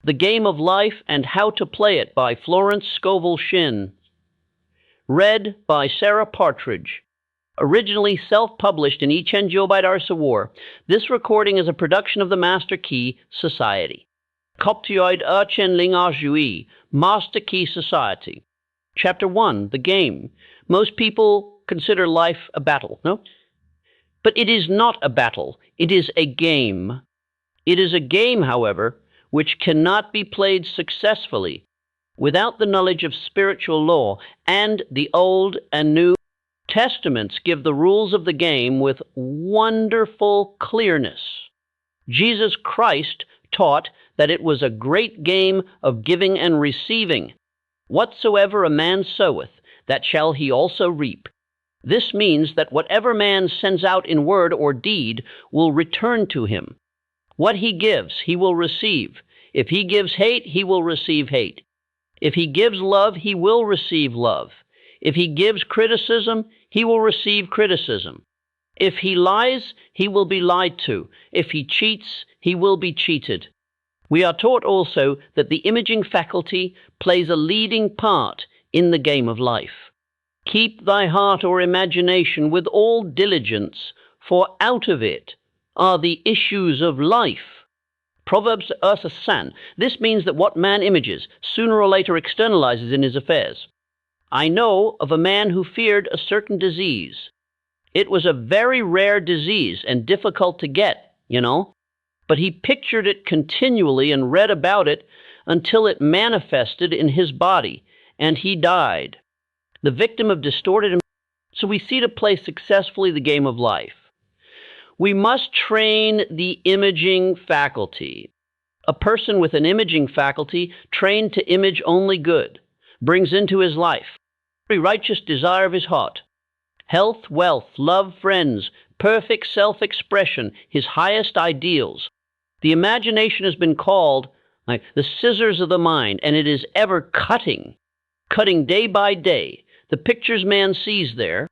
The Game of Life and How to Play It by Florence Scovel Shinn. Read by Sarah Partridge. Originally self-published in Ichenjobite Arsawar, this recording is a production of the Master Key Society. Koptioid Urchenling Arjui, Master Key Society. Chapter 1, The Game. Most people consider life a battle, no? But it is not a battle. It is a game. It is a game, however, which cannot be played successfully without the knowledge of spiritual law, and the Old and New Testaments give the rules of the game with wonderful clearness. Jesus Christ taught that it was a great game of giving and receiving. Whatsoever a man soweth, that shall he also reap. This means that whatever man sends out in word or deed will return to him. What he gives, he will receive. If he gives hate, he will receive hate. If he gives love, he will receive love. If he gives criticism, he will receive criticism. If he lies, he will be lied to. If he cheats, he will be cheated. We are taught also that the imaging faculty plays a leading part in the game of life. Keep thy heart or imagination with all diligence, for out of it are the issues of life. Proverbs San. This means that what man images sooner or later externalizes in his affairs. I know of a man who feared a certain disease. It was a very rare disease and difficult to get, but he pictured it continually and read about it until it manifested in his body, and he died. The victim of distorted. So we see to play successfully the game of life. We must train the imaging faculty. A person with an imaging faculty trained to image only good brings into his life every righteous desire of his heart, health, wealth, love, friends, perfect self-expression, his highest ideals. The imagination has been called like the scissors of the mind, and it is ever cutting day by day the pictures man sees there,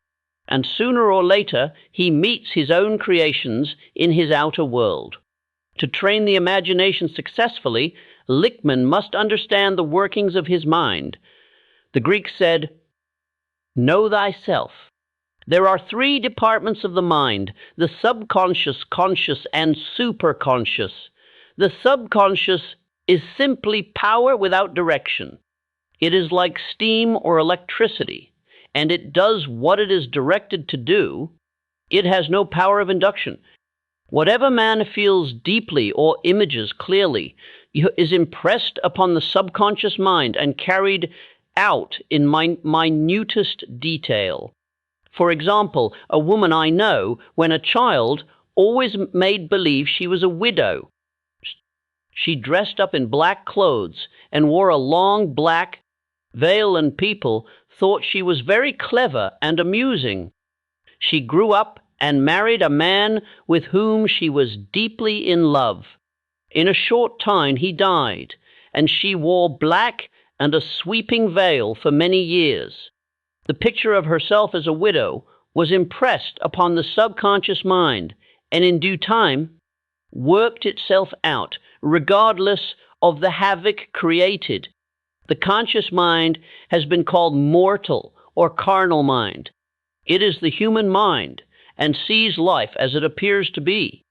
and sooner or later he meets his own creations in his outer world. To train the imagination successfully, Lichtman must understand the workings of his mind. The Greeks said, "Know thyself." There are three departments of the mind: the subconscious, conscious, and superconscious. The subconscious is simply power without direction. It is like steam or electricity, and it does what it is directed to do. It has no power of induction. Whatever man feels deeply or images clearly is impressed upon the subconscious mind and carried out in minutest detail. For example, a woman I know, when a child, always made believe she was a widow. She dressed up in black clothes and wore a long black veil, and people thought she was very clever and amusing. She grew up and married a man with whom she was deeply in love. In a short time he died, and she wore black and a sweeping veil for many years. The picture of herself as a widow was impressed upon the subconscious mind, and in due time worked itself out, regardless of the havoc created. The conscious mind has been called mortal or carnal mind. It is the human mind and sees life as it appears to be.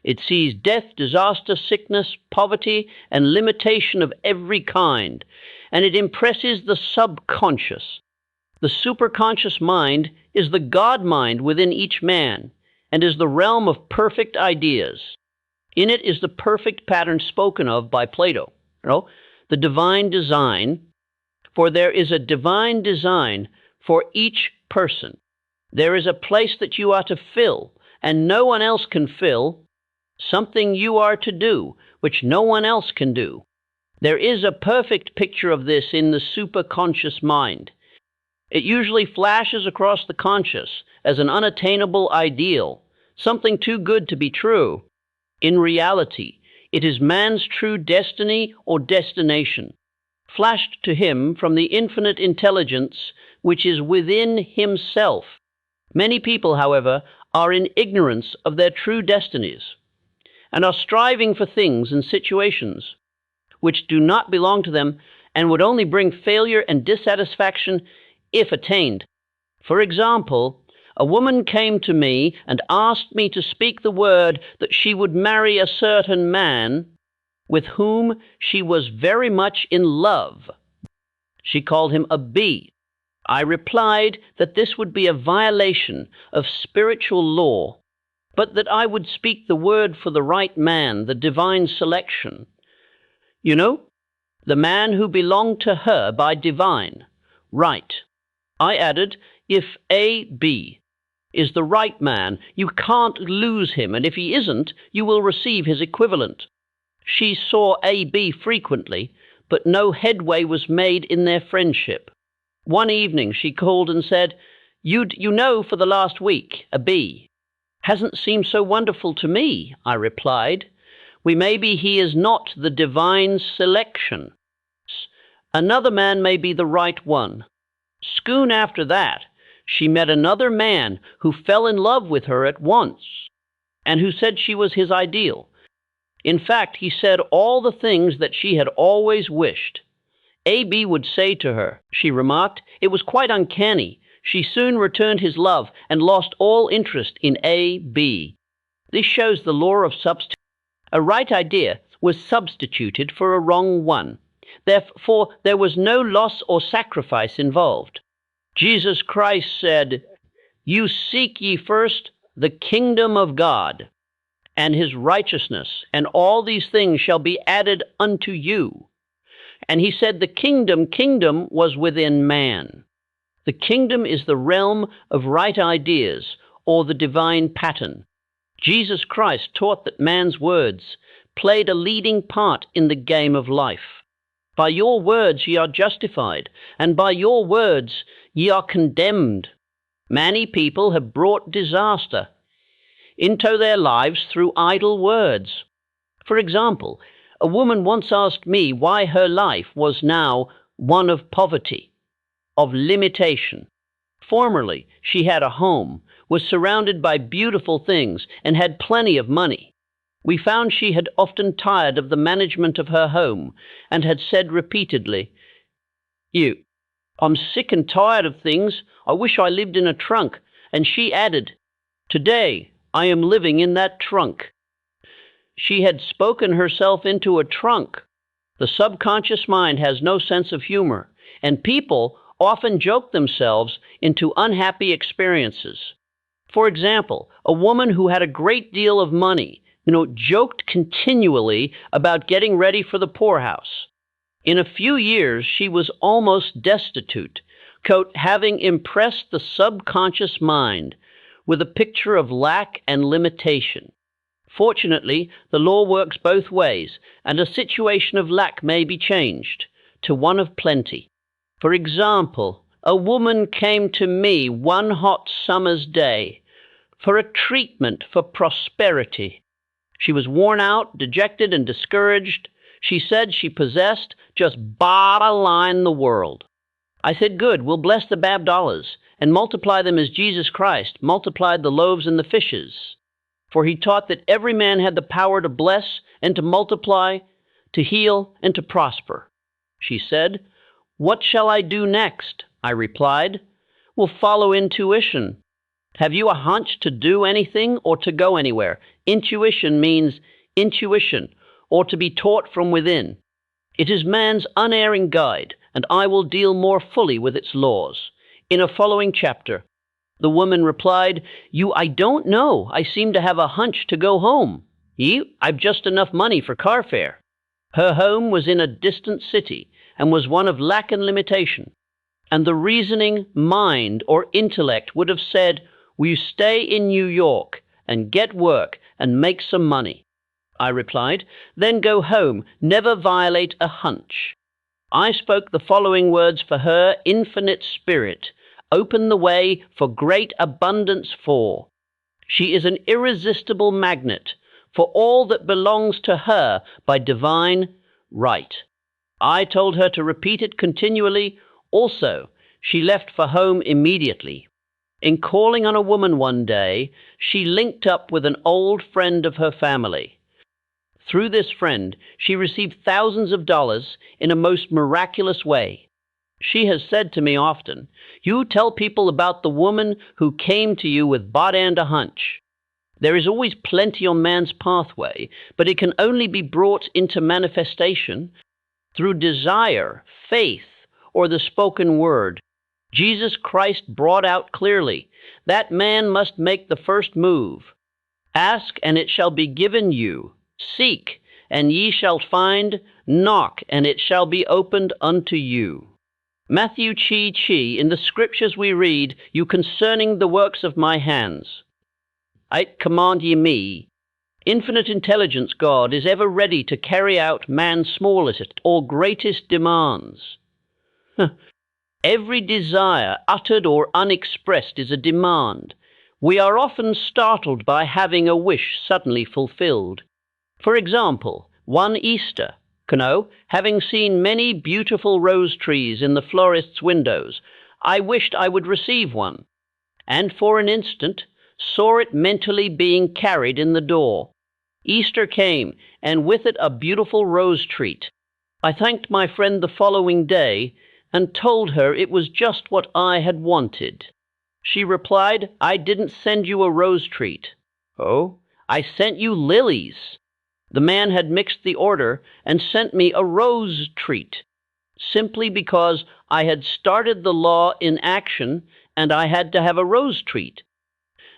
It sees death, disaster, sickness, poverty, and limitation of every kind, and it impresses the subconscious. The superconscious mind is the God mind within each man and is the realm of perfect ideas. In it is the perfect pattern spoken of by Plato. The divine design, for there is a divine design for each person. There is a place that you are to fill, and no one else can fill, something you are to do, which no one else can do. There is a perfect picture of this in the superconscious mind. It usually flashes across the conscious as an unattainable ideal, something too good to be true. In reality, it is man's true destiny or destination, flashed to him from the infinite intelligence which is within himself. Many people, however, are in ignorance of their true destinies and are striving for things and situations which do not belong to them and would only bring failure and dissatisfaction if attained. For example, a woman came to me and asked me to speak the word that she would marry a certain man with whom she was very much in love. She called him a bee. I replied that this would be a violation of spiritual law, but that I would speak the word for the right man, the divine selection. You know, the man who belonged to her by divine right. I added, if A.B. is the right man, you can't lose him, and if he isn't, you will receive his equivalent. She saw A.B. frequently, but no headway was made in their friendship. One evening she called and said, you know, for the last week, a B hasn't seemed so wonderful to me. I replied, maybe he is not the divine selection. Another man may be the right one. Soon after that, she met another man who fell in love with her at once, and who said she was his ideal. In fact, he said all the things that she had always wished. A.B. would say to her, she remarked, it was quite uncanny. She soon returned his love and lost all interest in A.B. This shows the law of substitution. A right idea was substituted for a wrong one. Therefore, there was no loss or sacrifice involved. Jesus Christ said, you seek ye first the kingdom of God and his righteousness, and all these things shall be added unto you. And he said the kingdom was within man. The kingdom is the realm of right ideas, or the divine pattern. Jesus Christ taught that man's words played a leading part in the game of life. By your words ye are justified, and by your words ye are condemned. Many people have brought disaster into their lives through idle words. For example, a woman once asked me why her life was now one of poverty, of limitation. Formerly, she had a home, was surrounded by beautiful things, and had plenty of money. We found she had often tired of the management of her home, and had said repeatedly, I'm sick and tired of things. I wish I lived in a trunk. And she added, today I am living in that trunk. She had spoken herself into a trunk. The subconscious mind has no sense of humor, and people often joke themselves into unhappy experiences. For example, a woman who had a great deal of money, joked continually about getting ready for the poorhouse. In a few years, she was almost destitute, having impressed the subconscious mind with a picture of lack and limitation. Fortunately, the law works both ways, and a situation of lack may be changed to one of plenty. For example, a woman came to me one hot summer's day for a treatment for prosperity. She was worn out, dejected, and discouraged. She said she possessed just bottom line the world. I said, good, we'll bless the bab dollars and multiply them as Jesus Christ multiplied the loaves and the fishes. For he taught that every man had the power to bless and to multiply, to heal and to prosper. She said, what shall I do next? I replied, well, follow intuition. Have you a hunch to do anything or to go anywhere? Intuition means intuition, or to be taught from within. It is man's unerring guide, and I will deal more fully with its laws in a following chapter. The woman replied, I don't know. I seem to have a hunch to go home. I've just enough money for car fare. Her home was in a distant city and was one of lack and limitation. And the reasoning mind or intellect would have said, will you stay in New York and get work and make some money? I replied, then go home, never violate a hunch. I spoke the following words for her infinite spirit, open the way for great abundance for. She is an irresistible magnet for all that belongs to her by divine right. I told her to repeat it continually. Also, she left for home immediately. In calling on a woman one day, she linked up with an old friend of her family. Through this friend, she received thousands of dollars in a most miraculous way. She has said to me often, "You tell people about the woman who came to you with body and a hunch." There is always plenty on man's pathway, but it can only be brought into manifestation through desire, faith, or the spoken word. Jesus Christ brought out clearly, that man must make the first move. Ask, and it shall be given you. Seek, and ye shall find. Knock, and it shall be opened unto you. Matthew chi, in the scriptures we read, you concerning the works of my hands. I command ye me. Infinite intelligence God is ever ready to carry out man's smallest or greatest demands. Every desire, uttered or unexpressed, is a demand. We are often startled by having a wish suddenly fulfilled. For example, one Easter, having seen many beautiful rose trees in the florist's windows, I wished I would receive one, and for an instant saw it mentally being carried in the door. Easter came, and with it a beautiful rose treat. I thanked my friend the following day and told her it was just what I had wanted. She replied, "I didn't send you a rose treat." "Oh, I sent you lilies." The man had mixed the order and sent me a rose treat, simply because I had started the law in action and I had to have a rose treat.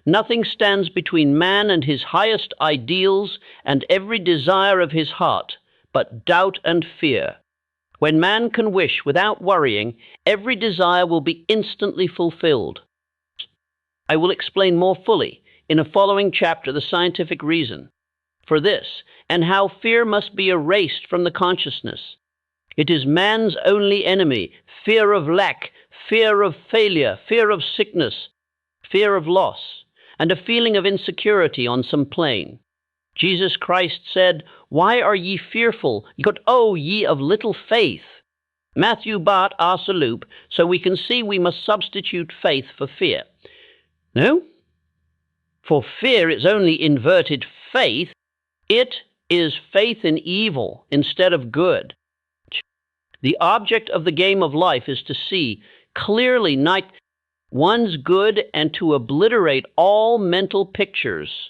Nothing stands between man and his highest ideals and every desire of his heart but doubt and fear. When man can wish without worrying, every desire will be instantly fulfilled. I will explain more fully in a following chapter the scientific reason for this, and how fear must be erased from the consciousness. It is man's only enemy: fear of lack, fear of failure, fear of sickness, fear of loss, and a feeling of insecurity on some plane. Jesus Christ said, "Why are ye fearful? O ye of little faith." Matthew Bart Arsaloup, so we can see we must substitute faith for fear. No? For fear is only inverted faith. It is faith in evil instead of good. The object of the game of life is to see clearly one's good and to obliterate all mental pictures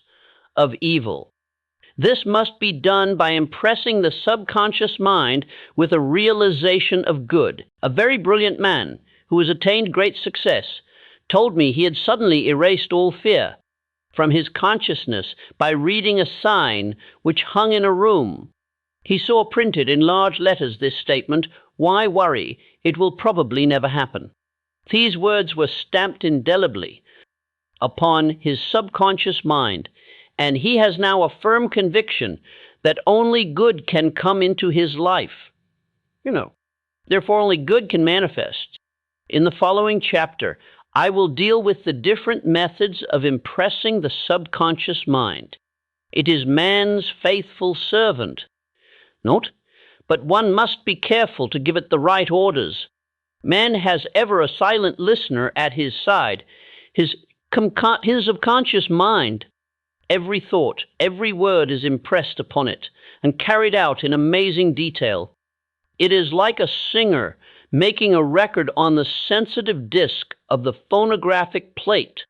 of evil. This must be done by impressing the subconscious mind with a realization of good. A very brilliant man who has attained great success told me he had suddenly erased all fear from his consciousness by reading a sign which hung in a room. He saw printed in large letters this statement, "Why worry? It will probably never happen." These words were stamped indelibly upon his subconscious mind, and he has now a firm conviction that only good can come into his life. Therefore only good can manifest. In the following chapter, I will deal with the different methods of impressing the subconscious mind. It is man's faithful servant. Note, but one must be careful to give it the right orders. Man has ever a silent listener at his side, his subconscious mind. Every thought, every word is impressed upon it and carried out in amazing detail. It is like a singer making a record on the sensitive disc of the phonographic plate.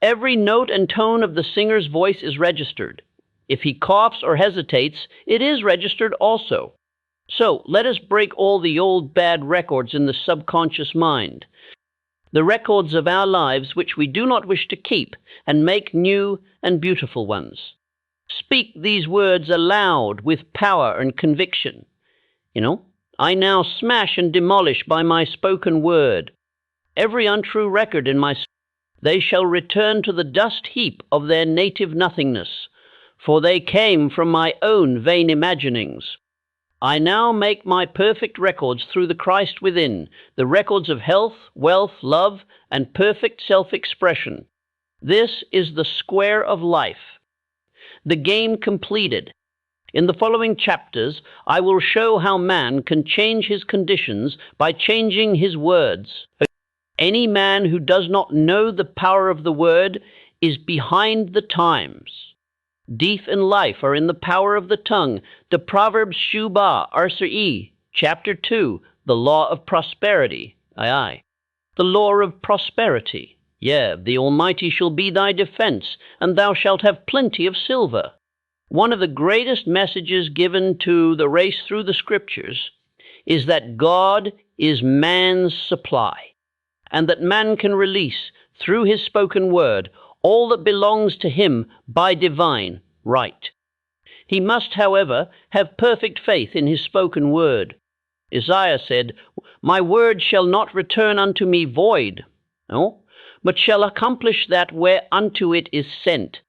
Every note and tone of the singer's voice is registered. If he coughs or hesitates, it is registered also. So let us break all the old bad records in the subconscious mind, the records of our lives which we do not wish to keep, and make new and beautiful ones. Speak these words aloud with power and conviction. I now smash and demolish by my spoken word every untrue record in my. They shall return to the dust heap of their native nothingness, for they came from my own vain imaginings. I now make my perfect records through the Christ within, the records of health, wealth, love, and perfect self-expression. This is the square of life, the game completed. In the following chapters, I will show how man can change his conditions by changing his words. Any man who does not know the power of the word is behind the times. Death and life are in the power of the tongue. The Proverbs Shubah, Arser E, Chapter 2, the law of prosperity. Aye, aye. The law of prosperity. Yea, the Almighty shall be thy defense, and thou shalt have plenty of silver. One of the greatest messages given to the race through the Scriptures is that God is man's supply, and that man can release, through his spoken word, all that belongs to him by divine right. He must, however, have perfect faith in his spoken word. Isaiah said, "My word shall not return unto me void, but shall accomplish that whereunto it is sent."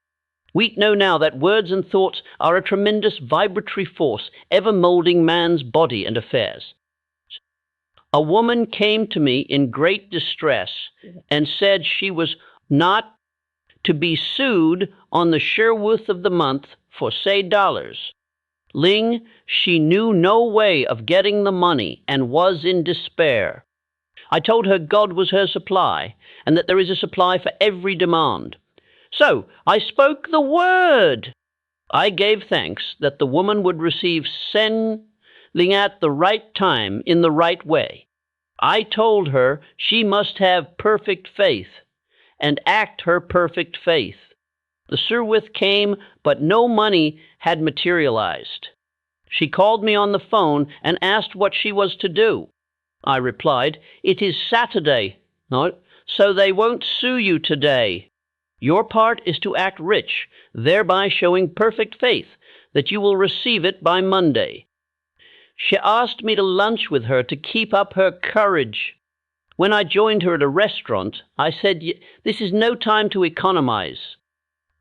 We know now that words and thoughts are a tremendous vibratory force, ever molding man's body and affairs. A woman came to me in great distress and said she was not to be sued on the sure worth of the month for, say, dollars. Ling, she knew no way of getting the money and was in despair. I told her God was her supply and that there is a supply for every demand. So I spoke the word. I gave thanks that the woman would receive sending at the right time in the right way. I told her she must have perfect faith and act her perfect faith. The surewith came, but no money had materialized. She called me on the phone and asked what she was to do. I replied, "It is Saturday, so they won't sue you today. Your part is to act rich, thereby showing perfect faith that you will receive it by Monday." She asked me to lunch with her to keep up her courage. When I joined her at a restaurant, I said, "This is no time to economize.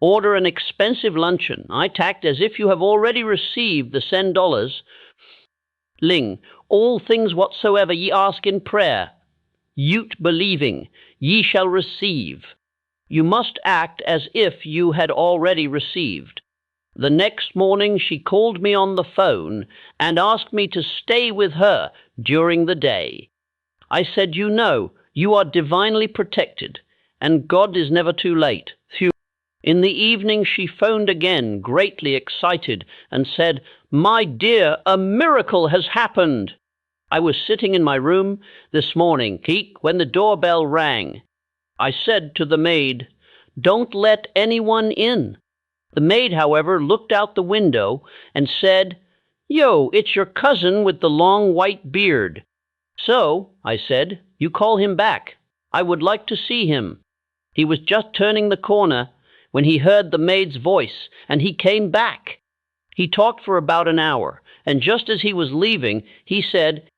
Order an expensive luncheon." I tacked, "As if you have already received the $10. Ling, all things whatsoever ye ask in prayer, yut believing, ye shall receive." You must act as if you had already received. The next morning she called me on the phone and asked me to stay with her during the day. I said, "You know, you are divinely protected, and God is never too late." In the evening she phoned again, greatly excited, and said, "My dear, a miracle has happened. I was sitting in my room this morning, when the doorbell rang. I said to the maid, 'Don't let anyone in.' The maid, however, looked out the window and said, 'Yo, it's your cousin with the long white beard.' So I said, 'You call him back. I would like to see him.' He was just turning the corner when he heard the maid's voice, and he came back. He talked for about an hour, and just as he was leaving, he said,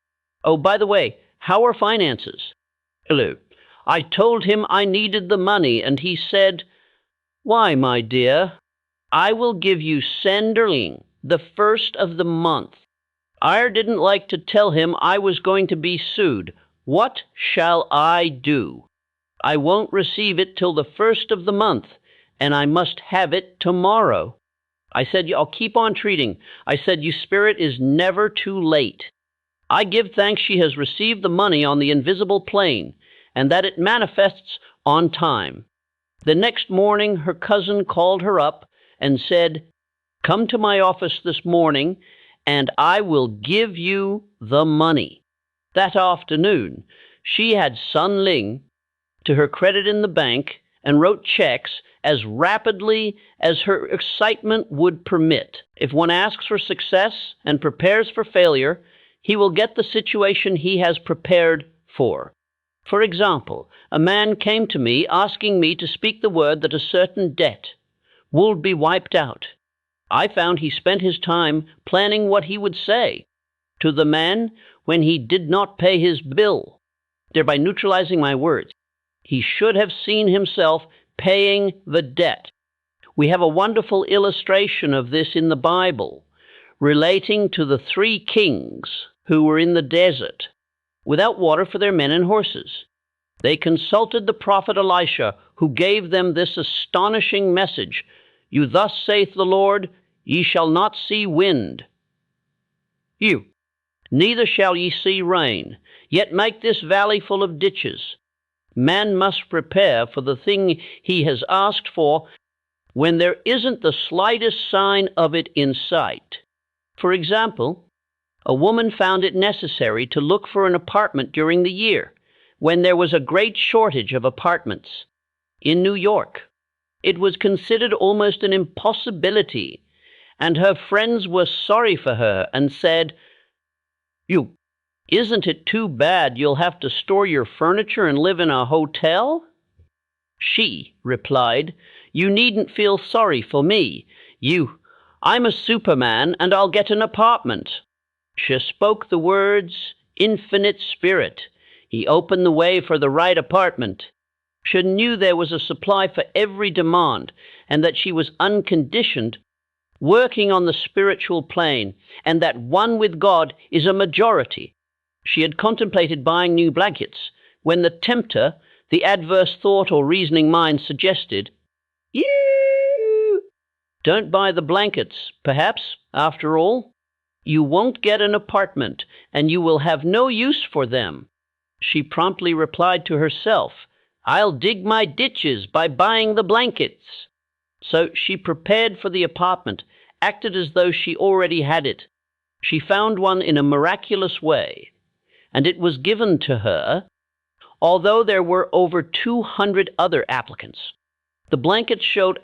'Oh, by the way, how are finances?' Hello. I told him I needed the money, and he said, 'Why, my dear, I will give you $10 the first of the month.' I didn't like to tell him I was going to be sued. What shall I do? I won't receive it till the first of the month, and I must have it tomorrow. I said, 'I'll keep on treating.' I said, 'You spirit is never too late.' I give thanks she has received the money on the invisible plane, and that it manifests on time. The next morning her cousin called her up and said, 'Come to my office this morning, and I will give you the money.' That afternoon, she had Sun Ling to her credit in the bank and wrote checks as rapidly as her excitement would permit. If one asks for success and prepares for failure, he will get the situation he has prepared for. For example, a man came to me asking me to speak the word that a certain debt would be wiped out. I found he spent his time planning what he would say to the man when he did not pay his bill, thereby neutralizing my words. He should have seen himself paying the debt. We have a wonderful illustration of this in the Bible, relating to the 3 kings who were in the desert without water for their men and horses. They consulted the prophet Elisha, who gave them this astonishing message, "You thus saith the Lord, ye shall not see wind, neither shall ye see rain, yet make this valley full of ditches." Man must prepare for the thing he has asked for when there isn't the slightest sign of it in sight. For example, a woman found it necessary to look for an apartment during the year when there was a great shortage of apartments in New York. It was considered almost an impossibility, and her friends were sorry for her and said, "Isn't it too bad you'll have to store your furniture and live in a hotel?" She replied, "You needn't feel sorry for me. I'm a Superman and I'll get an apartment." She spoke the words, "Infinite Spirit." He opened the way for the right apartment. She knew there was a supply for every demand and that she was unconditioned, working on the spiritual plane, and that one with God is a majority. She had contemplated buying new blankets when the tempter, the adverse thought or reasoning mind, suggested, "Don't buy the blankets. Perhaps, after all, you won't get an apartment and you will have no use for them." She promptly replied to herself, "I'll dig my ditches by buying the blankets." So she prepared for the apartment, acted as though she already had it. She found one in a miraculous way, and it was given to her, although there were over 200 other applicants. The blankets showed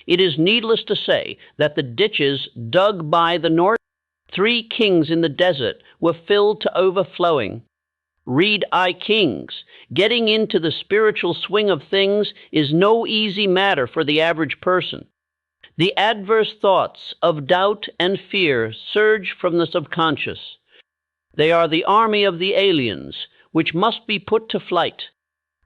It is needless to say that the ditches dug by the north 3 kings in the desert were filled to overflowing. Read I Kings. Getting into the spiritual swing of things is no easy matter for the average person. The adverse thoughts of doubt and fear surge from the subconscious. They are the army of the aliens, which must be put to flight.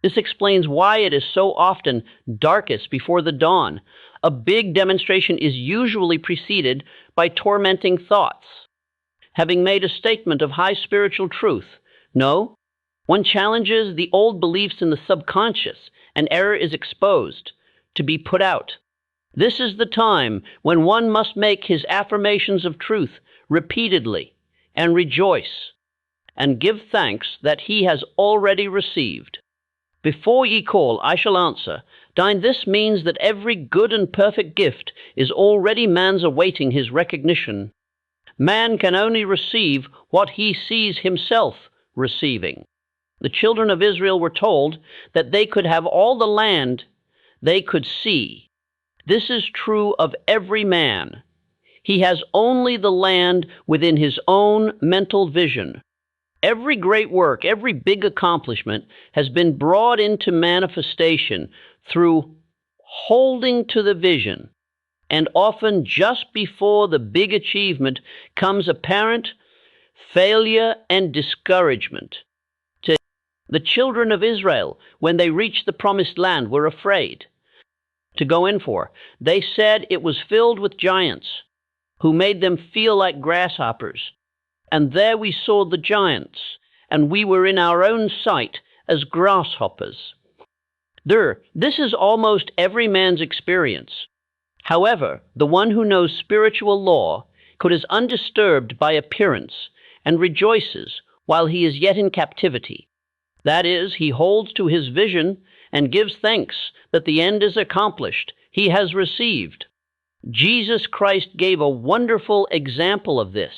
This explains why it is so often darkest before the dawn. A big demonstration is usually preceded by tormenting thoughts. Having made a statement of high spiritual truth, no, one challenges the old beliefs in the subconscious, and error is exposed, to be put out. This is the time when one must make his affirmations of truth repeatedly, and rejoice, and give thanks that he has already received. Before ye call, I shall answer. Dine, this means that every good and perfect gift is already man's awaiting his recognition. Man can only receive what he sees himself receiving. The children of Israel were told that they could have all the land they could see. This is true of every man. He has only the land within his own mental vision. Every great work, every big accomplishment has been brought into manifestation through holding to the vision, and often just before the big achievement comes apparent failure and discouragement. The children of Israel, when they reached the promised land, were afraid to go in for. They said it was filled with giants who made them feel like grasshoppers. And there we saw the giants, and we were in our own sight as grasshoppers. This is almost every man's experience. However, the one who knows spiritual law is undisturbed by appearance and rejoices while he is yet in captivity. That is, he holds to his vision and gives thanks that the end is accomplished. He has received. Jesus Christ gave a wonderful example of this.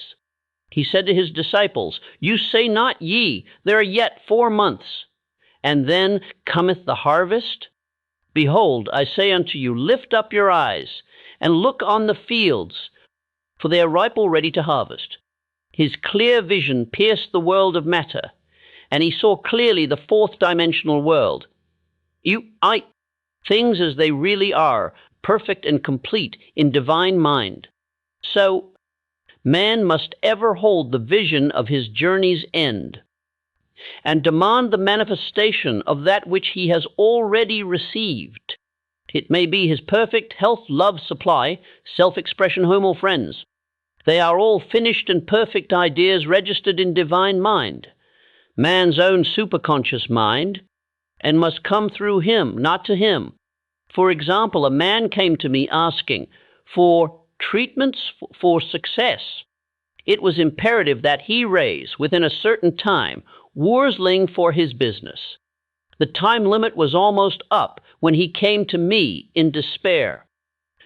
He said to his disciples, "You say not ye, there are yet 4 months, and then cometh the harvest? Behold, I say unto you, lift up your eyes, and look on the fields, for they are ripe already to harvest." His clear vision pierced the world of matter, and he saw clearly the 4th dimensional world. Things as they really are, perfect and complete in divine mind. So, man must ever hold the vision of his journey's end and demand the manifestation of that which he has already received. It may be his perfect health, love, supply, self-expression, home, or friends. They are all finished and perfect ideas registered in divine mind, man's own superconscious mind, and must come through him, not to him. For example, a man came to me asking for treatments for success. It was imperative that he raise, within a certain time, worseling for his business. The time limit was almost up when he came to me in despair.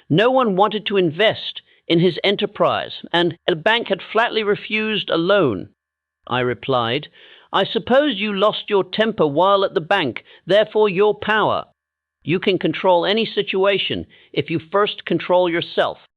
No one wanted to invest in his enterprise, and the bank had flatly refused a loan. I replied, "I suppose you lost your temper while at the bank, therefore your power. You can control any situation if you first control yourself."